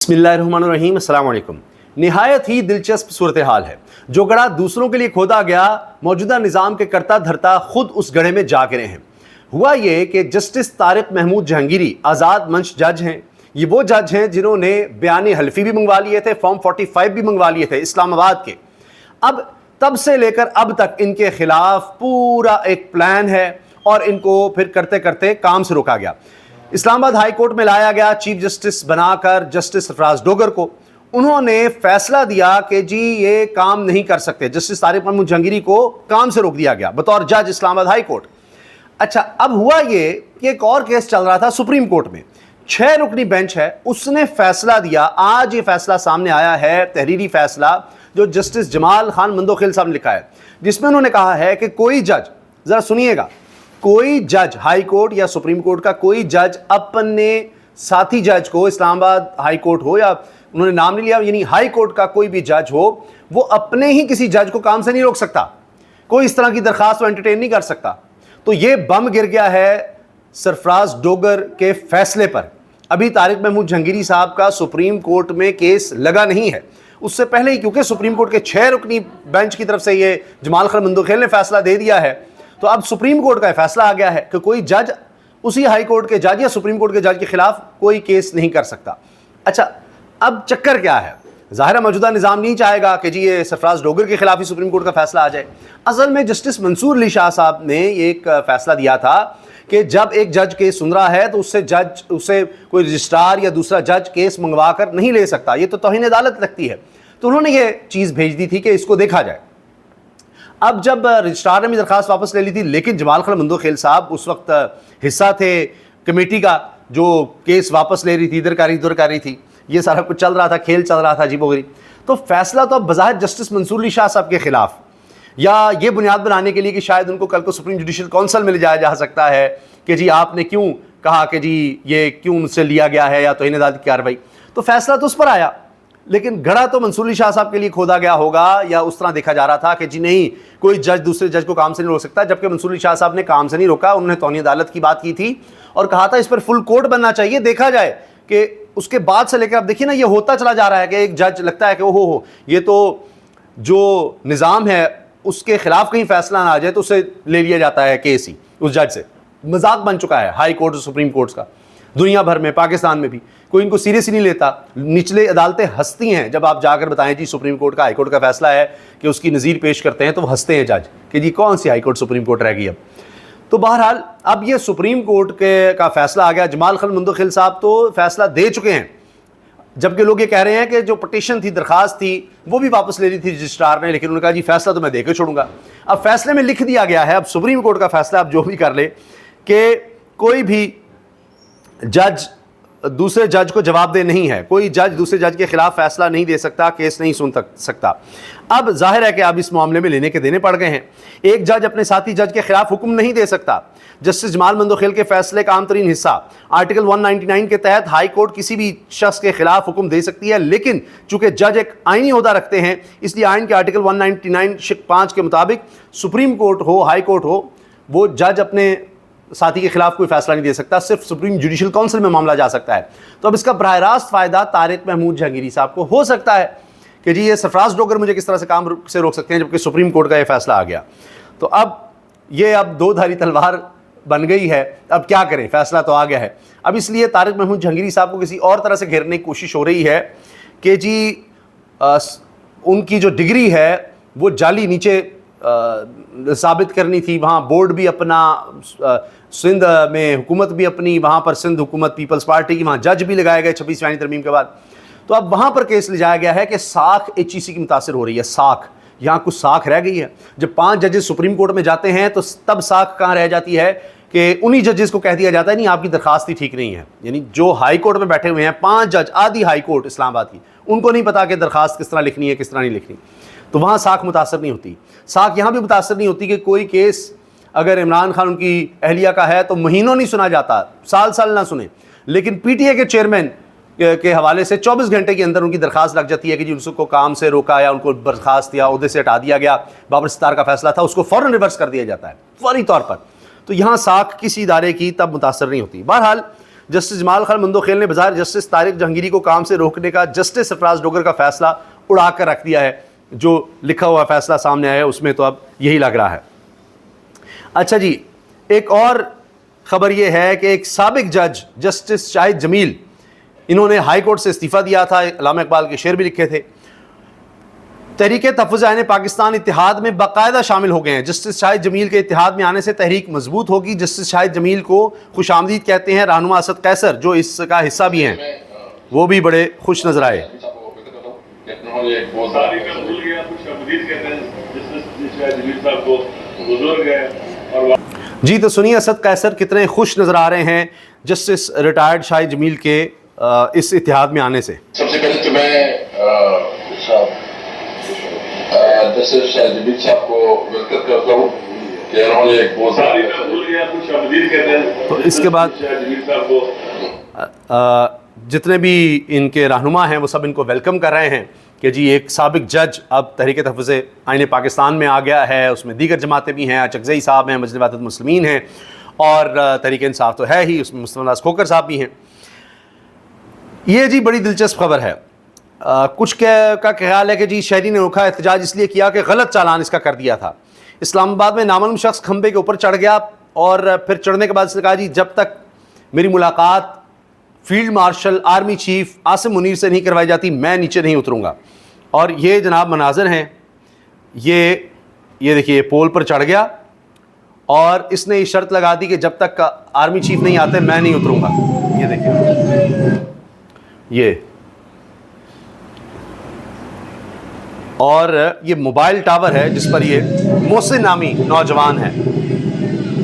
बिस्मिल्लाहिर्रहमानिर्रहीम, अस्सलाम वालेकुम। निहायत ही दिलचस्प सूरत हाल है। जो गड़ा दूसरों के लिए खोदा गया, मौजूदा निज़ाम के करता धरता खुद उस गड्ढे में जा गिरे हैं। हुआ ये कि जस्टिस तारिक महमूद जहांगीरी आज़ाद मंच जज हैं। ये वो जज हैं जिन्होंने बयानी हल्फी भी मंगवा लिए थे, फॉर्म 45 भी मंगवा लिए थे इस्लामाबाद के। अब तब से लेकर अब तक इनके खिलाफ पूरा एक प्लान है और इनको फिर करते करते काम से रोका गया। इस्लामाबाद हाई कोर्ट में लाया गया चीफ जस्टिस बनाकर जस्टिस सरफराज डोगर को। उन्होंने फैसला दिया कि जी ये काम नहीं कर सकते। जस्टिस तारिक महमूद जहांगीरी को काम से रोक दिया गया बतौर जज इस्लामाबाद हाई कोर्ट। अच्छा, अब हुआ ये कि एक और केस चल रहा था सुप्रीम कोर्ट में। 6 रुकनी बेंच है, उसने फैसला दिया। आज ये फैसला सामने आया है, तहरीरी फैसला जो जस्टिस जमाल खान मंदोखेल साहब ने लिखा है, जिसमें उन्होंने कहा है कि कोई जज, जरा सुनिएगा, कोई जज हाई कोर्ट या सुप्रीम कोर्ट का कोई जज अपने साथी जज को, इस्लामाबाद हाई कोर्ट हो या उन्होंने नाम नहीं लिया, यानी हाई कोर्ट का कोई भी जज हो, वो अपने ही किसी जज को काम से नहीं रोक सकता। कोई इस तरह की दरखास्त एंटरटेन नहीं कर सकता। तो ये बम गिर गया है सरफराज डोगर के फैसले पर। अभी तारिक महमूद जहांगीरी साहब का सुप्रीम कोर्ट में केस लगा नहीं है, उससे पहले ही, क्योंकि सुप्रीम कोर्ट के 6 रुकनी बेंच की तरफ से ये जमाल खान मंदोखेल ने फैसला दे दिया है, तो अब सुप्रीम कोर्ट का फैसला आ गया है कि कोई जज उसी हाई कोर्ट के जज या सुप्रीम कोर्ट के जज के खिलाफ कोई केस नहीं कर सकता। अच्छा, अब चक्कर क्या है? ज़ाहिर मौजूदा निज़ाम नहीं चाहेगा कि जी ये सरफराज डोगर के खिलाफ ही सुप्रीम कोर्ट का फैसला आ जाए। असल में जस्टिस मंसूर अली शाह साहब ने एक फैसला दिया था कि जब एक जज केस सुन रहा है तो उससे कोई रजिस्ट्रार या दूसरा जज केस मंगवा कर नहीं ले सकता, ये तो तौहीन अदालत लगती है। तो उन्होंने ये चीज़ भेज दी थी कि इसको देखा जाए। अब जब रजिस्ट्रार ने भी दरखास्त वापस ले ली थी, लेकिन जमाल खान मंदोखेल साहब उस वक्त हिस्सा थे कमेटी का जो केस वापस ले रही थी, इधर कर रही थी, ये सारा कुछ चल रहा था, खेल चल रहा था अजीब वगैरह। तो फैसला तो अब बज़ाहिर जस्टिस मंसूर अली शाह साहब के खिलाफ, या ये बुनियाद बनाने के लिए कि शायद उनको कल को सुप्रीम जुडिशल काउंसिल में ले जाया जा सकता है कि जी आपने क्यों कहा कि जी ये क्यों मुझसे लिया गया है, या तौहीन अदालत की कार्रवाई। तो फैसला तो उस पर आया, लेकिन गड़ा तो मंसूर अली शाह साहब के लिए खोदा गया होगा, या उस तरह देखा जा रहा था कि जी नहीं, कोई जज दूसरे जज को काम से नहीं रोक सकता। जबकि मंसूर अली शाह साहब ने काम से नहीं रोका, उन्होंने तौहीन अदालत की बात की थी और कहा था इस पर फुल कोर्ट बनना चाहिए, देखा जाए कि उसके बाद से लेकर अब देखिए ना, ये होता चला जा रहा है कि एक जज लगता है कि ओहो ये तो जो निज़ाम है उसके खिलाफ कहीं फैसला ना आ जाए तो उसे ले लिया जाता है केस ही उस जज से। मजाक बन चुका है हाई कोर्ट और सुप्रीम कोर्ट्स का, दुनिया भर में, पाकिस्तान में भी कोई इनको सीरियस ही नहीं लेता। निचले अदालतें हंसती हैं जब आप जाकर बताएं जी सुप्रीम कोर्ट का हाई कोर्ट का फैसला है कि उसकी नज़ीर पेश करते हैं, तो वो हंसते हैं जज कि जी कौन सी हाई कोर्ट सुप्रीम कोर्ट रह गई अब। तो बहरहाल अब ये सुप्रीम कोर्ट का फैसला आ गया। जमाल खान मंदोखेल साहब तो फैसला दे चुके हैं, जबकि लोग ये कह रहे हैं कि जो पटिशन थी, दरखास्त थी, वो भी वापस ले ली थी रजिस्ट्रार ने, लेकिन उन्होंने कहा जी फैसला तो मैं देकर छोड़ूंगा। अब फैसले में लिख दिया गया है, अब सुप्रीम कोर्ट का फैसला अब जो भी कर ले, कि कोई भी जज दूसरे जज को जवाबदेह नहीं है, कोई जज दूसरे जज के खिलाफ फैसला नहीं दे सकता, केस नहीं सुन सकता। अब जाहिर है कि अब इस मामले में लेने के देने पड़ गए हैं। एक जज अपने साथी जज के खिलाफ हुक्म नहीं दे सकता। जस्टिस जमाल मंदोखेल के फैसले का आम तरीन हिस्सा आर्टिकल 199 के तहत हाई कोर्ट किसी भी शख्स के खिलाफ हुक्म दे सकती है, लेकिन चूंकि जज एक आईनी ओहदा रखते हैं, इसलिए आइन के आर्टिकल 199 शिक 5 के मुताबिक सुप्रीम कोर्ट हो, हाई कोर्ट हो, वो जज अपने साथी के खिलाफ कोई फैसला नहीं दे सकता, सिर्फ सुप्रीम जुडिशल काउंसिल में मामला जा सकता है। तो अब इसका बराह रास्त फ़ायदा तारिक महमूद जहांगीरी साहब को हो सकता है कि जी ये सरफराज डोगर मुझे किस तरह से काम से रोक सकते हैं, जबकि सुप्रीम कोर्ट का ये फैसला आ गया। तो अब दो धारी तलवार बन गई है। अब क्या करें, फैसला तो आ गया है। अब इसलिए तारिक महमूद जहांगीरी साहब को किसी और तरह से घेरने की कोशिश हो रही है कि जी उनकी जो डिग्री है वो जाली नीचे साबित करनी थी। वहाँ बोर्ड भी अपना, सिंध में हुकूमत भी अपनी, वहाँ पर सिंध हुकूमत पीपल्स पार्टी की, वहाँ जज भी लगाए गए 26वीं आईनी तरमीम के बाद। तो अब वहाँ पर केस ले जाया गया है कि साख HEC की मुतासर हो रही है। साख, यहाँ कुछ साख रह गई है। जब 5 जजेस सुप्रीम कोर्ट में जाते हैं तो तब साख कहाँ रह जाती है कि उन्हीं जजेस को कह दिया जाता है नहीं आपकी दरखास्त ही ठीक नहीं है। यानी जो हाई कोर्ट में बैठे हुए हैं 5 जज, आधी हाई कोर्ट इस्लामाबाद की, उनको नहीं पता कि दरखास्त किस तरह लिखनी है, किस तरह नहीं लिखनी। तो वहाँ साख मुतासर नहीं होती। साख यहाँ भी मुतासर नहीं होती कि कोई केस अगर इमरान खान उनकी अहलिया का है तो महीनों नहीं सुना जाता, साल साल ना सुने, लेकिन PTA के चेयरमैन के हवाले से 24 घंटे के अंदर उनकी दरखास्त लग जाती है कि जी उसको काम से रोका या उनको बर्खास्त या उहदे से हटा दिया गया। बाबर सितार का फैसला था, उसको फ़ौरन रिवर्स कर दिया जाता है फौरी तौर पर। तो यहाँ साख किसी इदारे की तब मुतासर नहीं होती। बहरहाल जस्टिस जमाल खान मंदोखेल ने बज़ाहिर जस्टिस तारिक जहांगीरी को काम से रोकने का जस्टिस सरफराज डोगर का फैसला उड़ा कर रख दिया है। जो लिखा हुआ फैसला सामने आया है उसमें तो अब यही लग रहा है। अच्छा जी, एक और ख़बर यह है कि एक साबिक जज जस्टिस शाहिद जमील, इन्होंने हाई कोर्ट से इस्तीफ़ा दिया था। अल्लामा इकबाल के शेर भी लिखे थे। तहरीक तहफ़्फ़ुज़ आईन पाकिस्तान इत्तेहाद में बाकायदा शामिल हो गए हैं। जस्टिस शाहिद जमील के इत्तेहाद में आने से तहरीक मजबूत होगी। जस्टिस शाहिद जमील को खुशामदीद कहते हैं। रहनुमा असद कैसर जो इसका हिस्सा भी हैं, वो भी बड़े खुश नजर आए। जी तो सुनिए असद कैसर कितने खुश नजर आ रहे हैं जस्टिस रिटायर्ड शाहिद जमील के इस इत्तेहाद में आने से। सबसे पहले तो मैं जस्टिस शाहिद जमील साहब को वेलकम करता हूँ कि उन्होंने तो इसके बाद जितने भी इनके रहनुमा हैं वो सब इनको वेलकम कर रहे हैं कि जी एक साबिक जज अब तहरीक तहफ़्फ़ुज़ आईन पाकिस्तान में आ गया है। उसमें दीगर जमातें भी हैं, अचकज़ई साहब हैं, मजलिस वहदत मुस्लिमीन हैं और तहरीक इंसाफ तो है ही, उसमें मुस्तफ़ा नवाज़ खोखर साहब भी हैं। ये जी बड़ी दिलचस्प खबर है। कुछ का ख्याल है कि जी शहरी ने अनोखा एहतजाज इसलिए किया कि गलत चालान इसका कर दिया था। इस्लामाबाद में नामालूम शख्स खंबे के ऊपर चढ़ गया और फिर चढ़ने के बाद इसने कहा जी जब तक मेरी मुलाकात field marshal army chief Asim Munir से नहीं करवाई जाती मैं नीचे नहीं उतरूँगा। और ये जनाब मनाजर हैं, ये देखिए पोल पर चढ़ गया और इसने ये शर्त लगा दी कि जब तक आर्मी चीफ नहीं आते मैं नहीं उतरूँगा। ये देखिए ये, और ये मोबाइल टावर है जिस पर ये मोहसिन नामी नौजवान है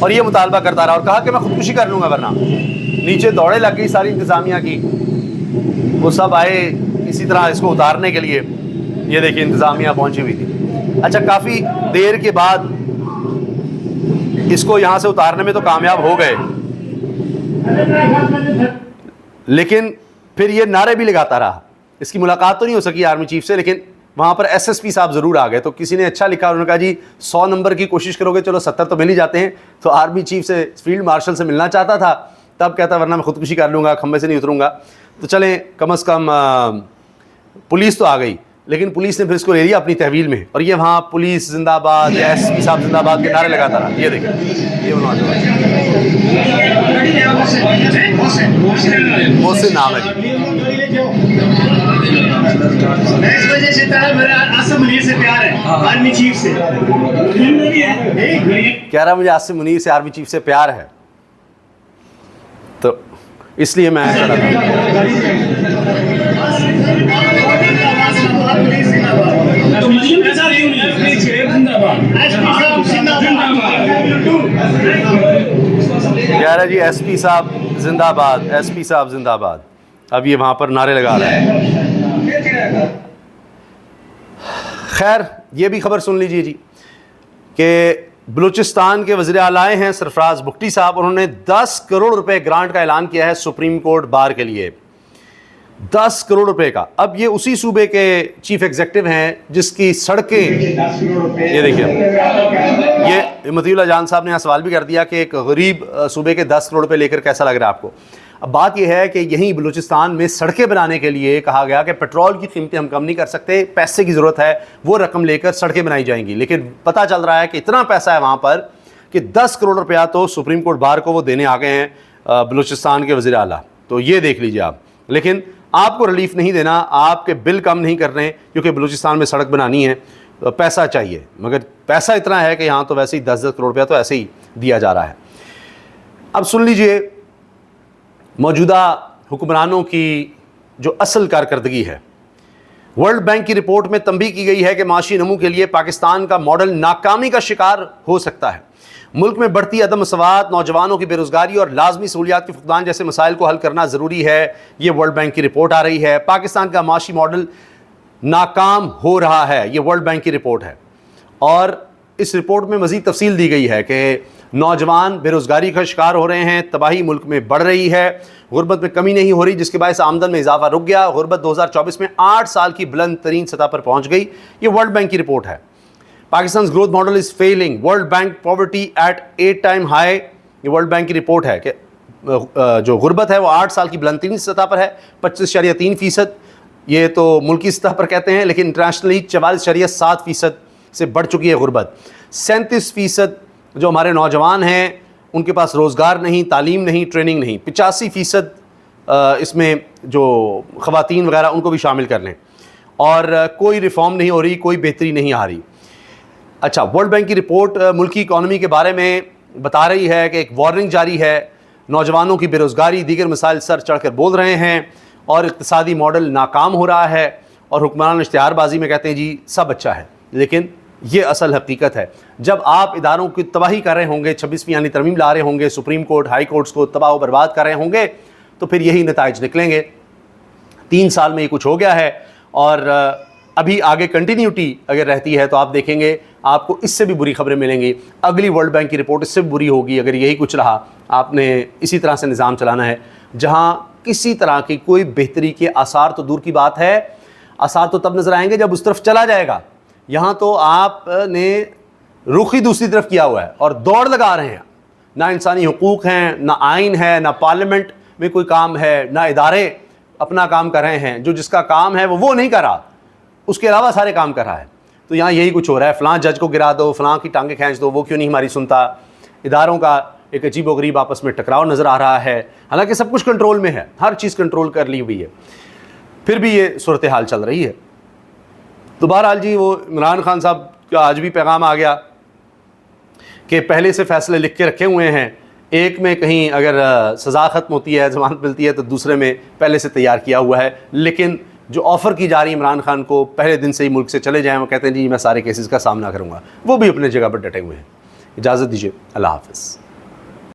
और ये मुतालबा करता रहा और कहा कि मैं खुदकुशी कर लूँगा वरना। नीचे दौड़े लग गई सारी इंतज़ामिया की, वो सब आए इसी तरह इसको उतारने के लिए। ये देखिए इंतज़ामिया पहुंची हुई थी। अच्छा, काफ़ी देर के बाद इसको यहाँ से उतारने में तो कामयाब हो गए, लेकिन फिर ये नारे भी लगाता रहा। इसकी मुलाकात तो नहीं हो सकी आर्मी चीफ से, लेकिन वहाँ पर एसएसपी साहब ज़रूर आ गए। तो किसी ने अच्छा लिखा, उन्होंने कहा जी 100 नंबर की कोशिश करोगे, चलो 70 तो मिल ही जाते हैं। तो आर्मी चीफ से फील्ड मार्शल से मिलना चाहता था, तब कहता वरना मैं खुदकुशी कर लूँगा, खंबे से नहीं उतरूँगा। तो चलें कम अज़ कम पुलिस तो आ गई, लेकिन पुलिस ने फिर इसको ले लिया अपनी तहवील में। और ये वहाँ पुलिस जिंदाबाद, एसपी साहब जिंदाबाद के नारे लगाता रहा। ये देखिए ये मोहसिन नाम है। इस वजह से मेरा आसिम मुनीर से प्यार है, आर्मी चीफ से। कह रहा मुझे आसिम मुनीर से आर्मी चीफ से प्यार है, तो इसलिए मैं कह रहा जी एसपी साहब जिंदाबाद, एसपी साहब जिंदाबाद। अब ये वहाँ पर नारे लगा रहा है। खैर ये भी खबर सुन लीजिए जी कि बलूचिस्तान के वज़ीर आला आए हैं सरफराज बुगटी साहब। उन्होंने 10 करोड़ रुपए ग्रांट का ऐलान किया है सुप्रीम कोर्ट बार के लिए, 10 करोड़ रुपए का। अब ये उसी सूबे के चीफ एग्जीक्यूटिव हैं जिसकी सड़कें, ये देखिए ये हिम्मतुल्लाह जान साहब ने यहाँ सवाल भी कर दिया कि एक गरीब सूबे के 10 करोड़ रुपए लेकर कैसा लग रहा है आपको। अब बात यह है कि यहीं बलूचिस्तान में सड़कें बनाने के लिए कहा गया कि पेट्रोल की कीमतें हम कम नहीं कर सकते, पैसे की ज़रूरत है, वो रकम लेकर सड़कें बनाई जाएंगी। लेकिन पता चल रहा है कि इतना पैसा है वहाँ पर कि 10 करोड़ रुपया तो सुप्रीम कोर्ट बार को वो देने आ गए हैं बलूचिस्तान के वज़ीर आला। तो ये देख लीजिए आप। लेकिन आपको रिलीफ नहीं देना, आपके बिल कम नहीं करने, क्योंकि बलूचिस्तान में सड़क बनानी है, तो पैसा चाहिए। मगर पैसा इतना है कि यहाँ तो वैसे ही 10-10 करोड़ रुपया तो ऐसे ही दिया जा रहा है। अब सुन लीजिए मौजूदा हुक्मरानों की जो असल कारकर्दगी है। वर्ल्ड बैंक की रिपोर्ट में तंबीह की गई है कि माशी नमू के लिए पाकिस्तान का मॉडल नाकामी का शिकार हो सकता है। मुल्क में बढ़ती अदम मसवात, नौजवानों की बेरोजगारी और लाजमी सहूलियात के फुकदान जैसे मसाइल को हल करना ज़रूरी है। ये वर्ल्ड बैंक की रिपोर्ट आ रही है। पाकिस्तान का माशी मॉडल नाकाम हो रहा है, ये वर्ल्ड बैंक की रिपोर्ट है। और इस रिपोर्ट में मज़ीद तफसील दी गई है कि नौजवान बेरोज़गारी का शिकार हो रहे हैं, तबाही मुल्क में बढ़ रही है, गुर्बत में कमी नहीं हो रही, जिसके बायस आमदन में इजाफा रुक गया। गुर्बत 2024 में 8 साल की बुलंद तरीन सतह पर पहुँच गई। ये वर्ल्ड बैंक की रिपोर्ट है। Pakistan growth model is failing, world bank poverty at 8 time high. ये वर्ल्ड बैंक की रिपोर्ट है कि जो गुर्बत है वो 8 साल की बुलंदतरीन सतह पर है 25.3%। ये तो मुल्की सतह पर कहते हैं, लेकिन इंटरनेशनली 44.7% से बढ़ चुकी है गुर्बत। 37% जो हमारे नौजवान हैं उनके पास रोज़गार नहीं, तालीम नहीं, ट्रेनिंग नहीं। 85% इसमें जो ख़वातीन वगैरह उनको भी शामिल कर लें। और कोई रिफ़ॉर्म नहीं हो रही, कोई बेहतरी नहीं आ रही। अच्छा, वर्ल्ड बैंक की रिपोर्ट मुल्की इकॉनमी के बारे में बता रही है कि एक वार्निंग जारी है, नौजवानों की बेरोज़गारी दीगर मसाइल सर चढ़ कर बोल रहे हैं और इक़्तिसादी मॉडल नाकाम हो रहा है। और हुक्मरान इश्तिहारबाजी में कहते हैं जी सब अच्छा है, लेकिन ये असल हकीकत है। जब आप इदारों की तबाही कर रहे होंगे, 26वीं यानी तरमीम ला रहे होंगे, सुप्रीम कोर्ट हाई कोर्ट्स को तबाह व बर्बाद कर रहे होंगे, तो फिर यही नताइज निकलेंगे। 3 साल में ये कुछ हो गया है और अभी आगे कंटिन्यूटी अगर रहती है तो आप देखेंगे आपको इससे भी बुरी खबरें मिलेंगी। अगली वर्ल्ड बैंक की रिपोर्ट इससे भी बुरी होगी अगर यही कुछ रहा। आपने इसी तरह से निज़ाम चलाना है जहाँ किसी तरह की कोई बेहतरी के आसार तो दूर की बात है, आसार तो तब नज़र आएंगे जब उस तरफ चला जाएगा। यहाँ तो आपने रुख ही दूसरी तरफ किया हुआ है और दौड़ लगा रहे हैं। ना इंसानी हुकूक हैं, ना आइन है, ना पार्लियामेंट में कोई काम है, ना इदारे अपना काम कर रहे हैं। जो जिसका काम है वो नहीं कर रहा, उसके अलावा सारे काम कर रहा है। तो यहाँ यही कुछ हो रहा है, फ़लाँ जज को गिरा दो, फ़लाँ की टांगें खींच दो, वो क्यों नहीं हमारी सुनता। इदारों का एक अजीब व गरीब आपस में टकराव नज़र आ रहा है। हालांकि सब कुछ कंट्रोल में है, हर चीज़ कंट्रोल कर ली हुई है, फिर भी ये सूरत हाल चल रही है। तो बहरहाल जी, वो इमरान खान साहब का आज भी पैगाम आ गया कि पहले से फ़ैसले लिख के रखे हुए हैं। एक में कहीं अगर सज़ा ख़त्म होती है, ज़मानत मिलती है, तो दूसरे में पहले से तैयार किया हुआ है। लेकिन जो ऑफ़र की जा रही है इमरान खान को पहले दिन से ही मुल्क से चले जाएं, वो कहते हैं जी मैं सारे केसेस का सामना करूँगा, वो भी अपने जगह पर डटे हुए हैं। इजाज़त दीजिए, अल्लाह हाफ़िज़।